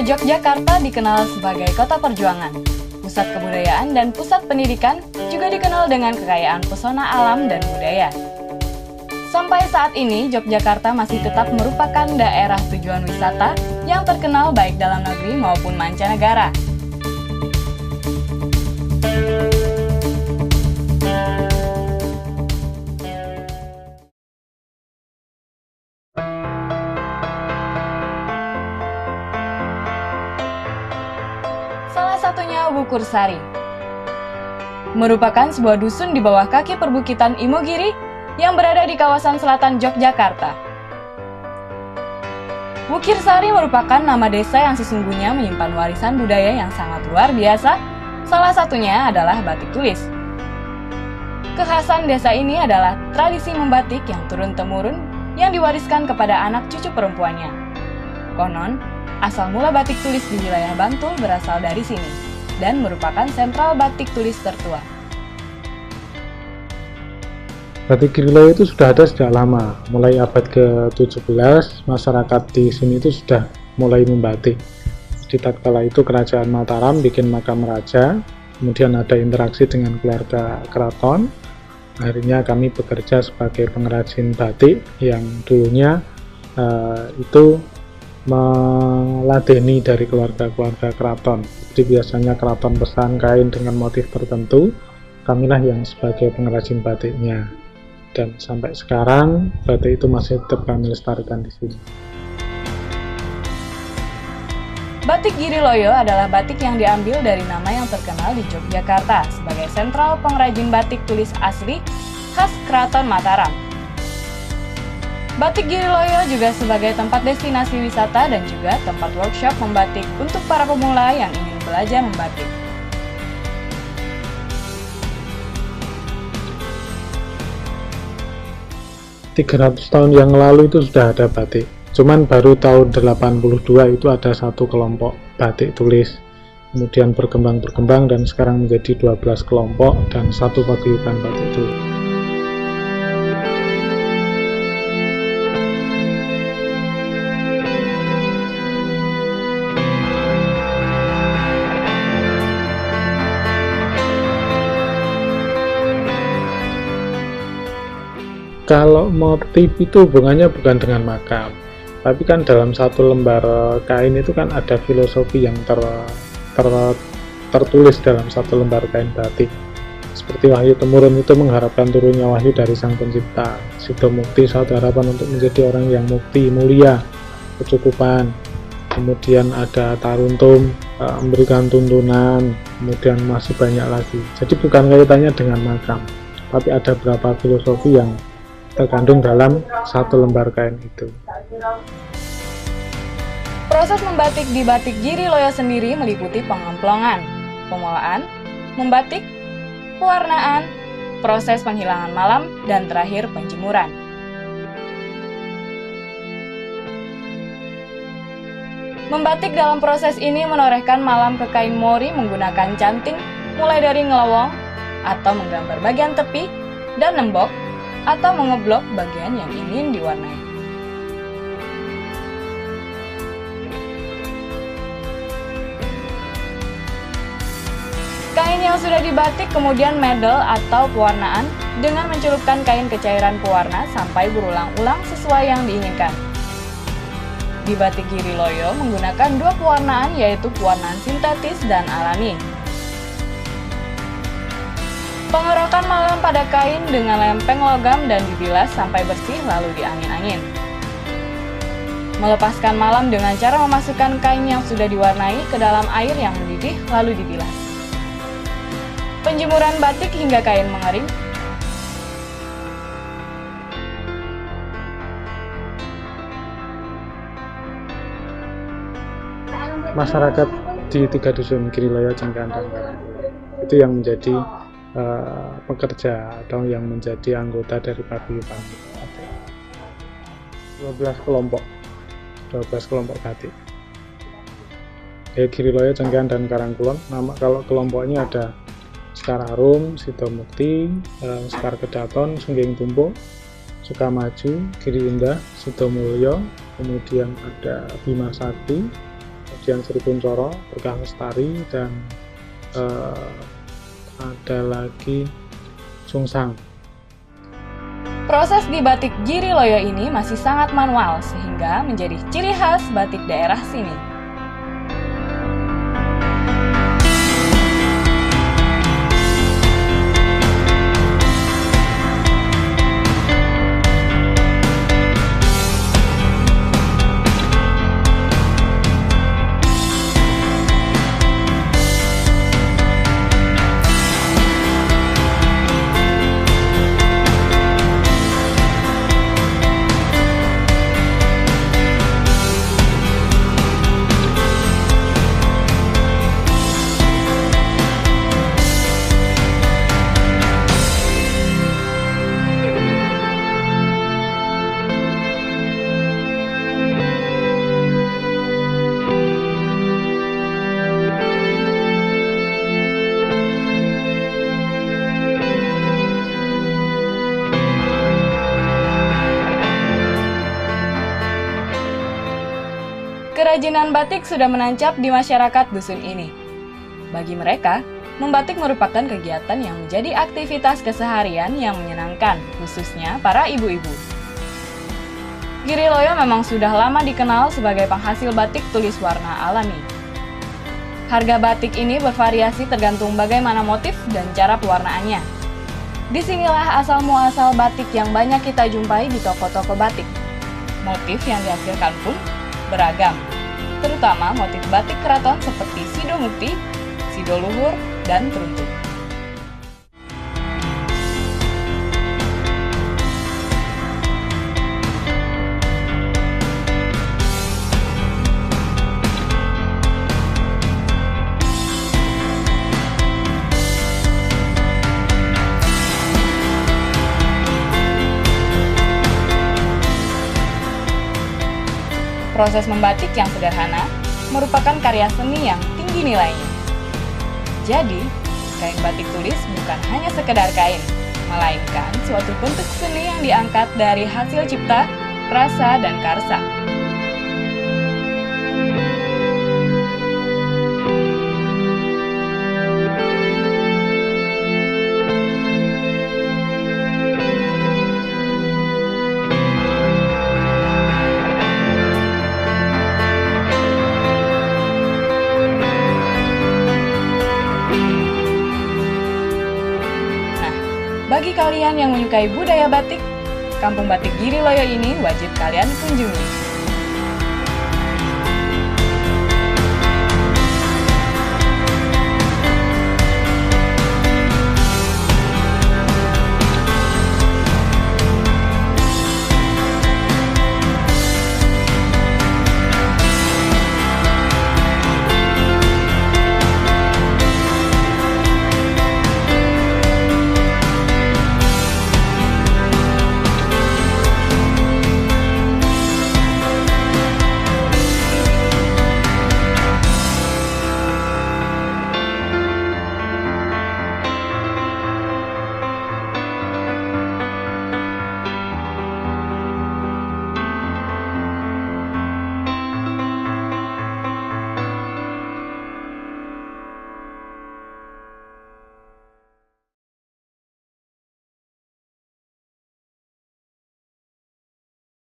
Yogyakarta dikenal sebagai kota perjuangan, pusat kebudayaan dan pusat pendidikan, juga dikenal dengan kekayaan pesona alam dan budaya. Sampai saat ini, Yogyakarta masih tetap merupakan daerah tujuan wisata yang terkenal baik dalam negeri maupun mancanegara. Salah satunya Wukursari, merupakan sebuah dusun di bawah kaki perbukitan Imogiri yang berada di kawasan selatan Yogyakarta. Wukirsari merupakan nama desa yang sesungguhnya menyimpan warisan budaya yang sangat luar biasa, salah satunya adalah batik tulis. Kekhasan desa ini adalah tradisi membatik yang turun-temurun yang diwariskan kepada anak cucu perempuannya. Konon, asal mula batik tulis di wilayah Bantul berasal dari sini, dan merupakan sentral batik tulis tertua. Batik Giriloyo itu sudah ada sejak lama, mulai abad ke-17, masyarakat di sini itu sudah mulai membatik. Di tatkala itu kerajaan Mataram bikin makam raja, kemudian ada interaksi dengan keluarga keraton. Akhirnya kami bekerja sebagai pengrajin batik yang dulunya itu meladeni dari keluarga-keluarga keraton. Jadi biasanya keraton pesan kain dengan motif tertentu, kamilah yang sebagai pengrajin batiknya. Dan sampai sekarang batik itu masih tetap kami lestarikan di sini. Batik Giriloyo adalah batik yang diambil dari nama yang terkenal di Yogyakarta sebagai sentral pengrajin batik tulis asli khas Keraton Mataram. Batik Giriloyo juga sebagai tempat destinasi wisata dan juga tempat workshop membatik untuk para pemula yang ingin belajar membatik. Tahun yang lalu itu sudah ada batik, cuman baru tahun 82 itu ada satu kelompok batik tulis, kemudian berkembang dan sekarang menjadi 12 kelompok dan satu paguyuban batik tulis. Kalau motif itu hubungannya bukan dengan makam, tapi kan dalam satu lembar kain itu kan ada filosofi yang tertulis dalam satu lembar kain batik. Seperti Wahyu Temurun itu mengharapkan turunnya wahyu dari Sang Pencipta. Sido Mukti suatu harapan untuk menjadi orang yang mukti, mulia, kecukupan. Kemudian ada Taruntum, memberikan tuntunan, kemudian masih banyak lagi. Jadi bukan kaitannya dengan makam, tapi ada beberapa filosofi yang terkandung dalam satu lembar kain itu. Proses membatik di batik Giriloyo sendiri meliputi pengemplongan, pemoloan, membatik, pewarnaan, proses penghilangan malam, dan terakhir penjemuran. Membatik dalam proses ini menorehkan malam ke kain mori menggunakan canting, mulai dari ngelowong atau menggambar bagian tepi dan nembok, atau mengeblok bagian yang ingin diwarnai. Kain yang sudah dibatik kemudian medel atau pewarnaan dengan mencelupkan kain ke cairan pewarna sampai berulang-ulang sesuai yang diinginkan. Di batik Giriloyo menggunakan dua pewarnaan, yaitu pewarnaan sintetis dan alami. Pengerokan malam pada kain dengan lempeng logam dan dibilas sampai bersih lalu diangin-angin. Melepaskan malam dengan cara memasukkan kain yang sudah diwarnai ke dalam air yang mendidih lalu dibilas. Penjemuran batik hingga kain mengering. Masyarakat di 3 dusun Giriloyo, Cengkehan, dan Karangkulon itu yang menjadi pekerja atau yang menjadi anggota dari paguyuban. 12 kelompok batik. Giriloyo, Cengkehan, dan Karangkulon. Nama kalau kelompoknya ada Sekar Arum, Sido Mukti, Sekar Kedaton, Sungging Tumpo, Sukamaju, Giri Indah, Sido Mulyo, kemudian ada Bima Sakti, kemudian Sri Kuncoro, Berkah Lestari, dan ada lagi Sungsang. Proses di batik Giri Loyo ini masih sangat manual sehingga menjadi ciri khas batik daerah sini. Kerajinan batik sudah menancap di masyarakat dusun ini. Bagi mereka, membatik merupakan kegiatan yang menjadi aktivitas keseharian yang menyenangkan, khususnya para ibu-ibu. Giri Loyo memang sudah lama dikenal sebagai penghasil batik tulis warna alami. Harga batik ini bervariasi tergantung bagaimana motif dan cara pewarnaannya. Disinilah asal-muasal batik yang banyak kita jumpai di toko-toko batik. Motif yang dihasilkan pun beragam, terutama motif batik keraton seperti Sido Mukti, Sido Luhur, dan Teruntuk. Proses membatik yang sederhana merupakan karya seni yang tinggi nilainya. Jadi, kain batik tulis bukan hanya sekedar kain, melainkan suatu bentuk seni yang diangkat dari hasil cipta, rasa, dan karsa. Bagi kalian yang menyukai budaya batik, Kampung Batik Giri Loyo ini wajib kalian kunjungi.